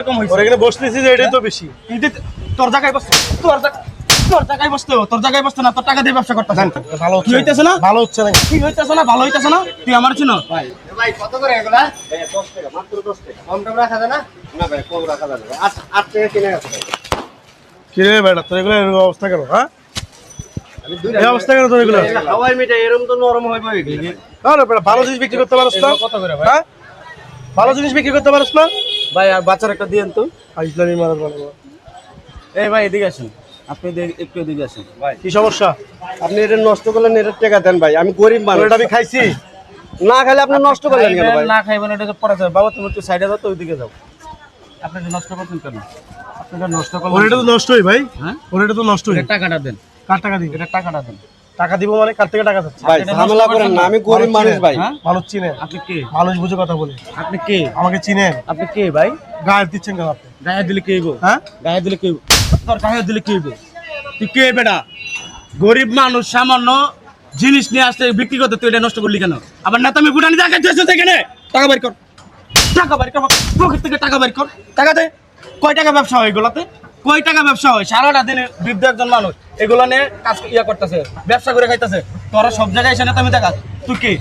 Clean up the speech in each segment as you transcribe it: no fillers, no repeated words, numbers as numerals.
এরকম হইছে ওর এখানে বসতেছি যে এটাই তো বেশি। তোর জায়গায় বসতে তোর জায়গায় বসতে না তোর টাকা দিয়ে ব্যবসা করতে ভালো কি হইতেছে না ভালো হচ্ছে না কি হইতেছে না ভালো হইতেছে না তুই আমার চিনো ভাই ভাই কত করে এগুলা 10 টাকা মাত্র 10 টাকা কম দাম রাখা যায় না না ভাই কম রাখা যায় না 8 টাকা কিনে আছে কি রে বেটা তোর এগুলো এরকম অবস্থা কেন? হ্যাঁ আমি দুই এই অবস্থা কেন তোর এগুলো? হাওয়াই মিঠাই এরকম তো নরম হইব এগুলি আরে বেটা ভালো জিনিস বিক্রি করতে পারছ না? কত করে ভাই হ্যাঁ ভালো জিনিস বিক্রি করতে পারছ না? ভাই আর বাচ্চার একটা দিয়েন তো ইসলামী মারার বলো এই ভাই এদিকে আসেন আপনি একটু এদিকে আসেন ভাই কি সমস্যা? আপনি এটা নষ্ট করলেন এটা টাকা দেন ভাই আমি গরিব মানুষ এটা আমি খাইছি। না খেলে আপনি নষ্ট করলেন কেন ভাই না খাইবেন এটা তো পরে যাবে বাবা তুমি একটু সাইডে দাও তো ওইদিকে যাও আপনি এটা নষ্ট করছেন কেন আপনি এটা নষ্ট ওর করলেন এটা তো নষ্টই ভাই। হ্যাঁ ওর এটা তো নষ্টই। এটা টাকাটা দেন কার টাকা দিবি? এটা টাকাটা দেন টাকা দিব মানে কার থেকে টাকা যাচ্ছে? ভাই এটা ঝামেলা নষ্ট করেন না করছেন আমি গরিব মানুষ ভাই হ্যাঁ মানুষ চিনেন, আপনি কে মানুষ বুঝে কথা বলে। আপনি কে আমাকে চিনেন, আপনি কে ভাই গায়ে দিচ্ছেন কেন আপনি? গায়ে দিলে কে হইব হ্যাঁ গায়ে দিলে কে হইব তোর গায়ে দিলে কে হইব তুই কে বেটা গরিব মানুষ সামান্য জিনিস নিয়ে আসতে বিক্রি করতে তুই এটা নষ্ট করলি কেন আবার নেতামি বুড়ানি দেখাচ্ছিস এখানে টাকা বের কর পকেট থেকে টাকা বের কর টাকা দে কয় টাকা ব্যবসা হয় এগুলাতে কয় টাকা ব্যবসা হয় সারাটা দিনে বৃদ্ধ একজন মানুষ এগুলো নিয়ে কাজ করতেছে ব্যবসা করে খাইতেছে তোরা সব জায়গায় এসে নেতামি দেখাস তুই কে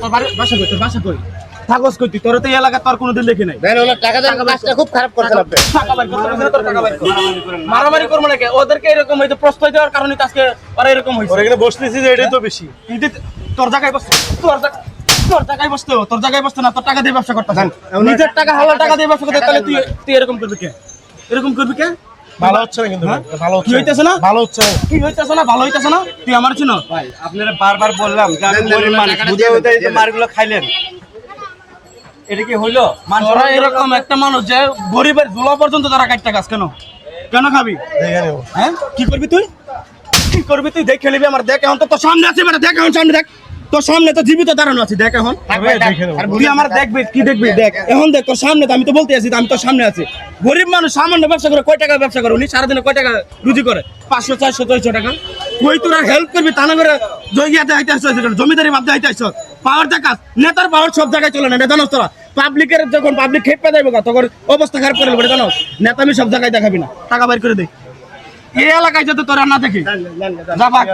তোর বাসা কই তোর বাসা কই থাকস কই তুই তোর তো এই এলাকা তোর কোনোদিন দেখি নাই দেন ওনার টাকা দেন কাজটা খুব খারাপ করছেন আপনি টাকা বের করতে হবে না, তোর টাকা বের কর। মারামারি করবো নাকি ওদেরকে এরকম হয়তো প্রশ্রয় দেওয়ার কারণে তো আজকে ওরা এরকম হয়েছে ওর এখানে বসতেছি যে এটাই তো বেশি। তোর জায়গায় বসতে তোর জায়গায় বসতে না তোর টাকা দিয়ে ব্যবসা করতে নিজের টাকা হালাল টাকা দিয়ে ব্যবসা করতে তাহলে তুই এরকম করবি কে এরকম করবি কে ভালো হচ্ছে না কিন্তু হ্যাঁ? ভালো কি হচ্ছে হইতেছে না ভালো হচ্ছে না। কি হইতেছে না ভালো হইতেছে না তুই আমার চিনো ভাই আপনারা বারবার বললাম যে আমি গরিব মানুষ বুঝে বুঝে এই যে মারগুলো খাইলেন এটা কি হইলো তোরা এরকম একটা মানুষ যে গরিবের ধুলা পর্যন্ত তারা কাটতে গাছ কেন কেন খাবি দেখে নেবো। হ্যাঁ কি করবি তুই কি করবি তুই দেখে নিবি আমার দেখ এখন তো তোর সামনে আছে বেটা দেখ এখন সামনে দেখ তোর সামনে তো জীবিত দাঁড়ানো আছে দেখ এখন দেখে নেবো। তুই আমার দেখবি কি দেখবি দেখ এখন দেখ তোর সামনে তো আমি তো বলতে আছি আমি তোর সামনে আছি গরিব মানুষ সামান্য ব্যবসা করে কয় টাকা ব্যবসা করে উনি সারাদিনে কয় টাকা রুজি করে 500 400 600 টাকা কই তোরা হেল্প করবি তা না করে জয়িয়াতে আইতে আসছ জমিদারি মাপতে আইতে আসছ পাওয়ার দেখাস নেতার পাওয়ার সব জায়গায় চলে না এটা জানোস তোরা পাবলিকের যখন পাবলিক খেপে যাইব তখন অবস্থা খারাপ করে দেবে জানোস নেতা আমি সব জায়গায় দেখাবি না টাকা বের করে দে এই এলাকায় যাতে তোরা না দেখি যা ভাগ।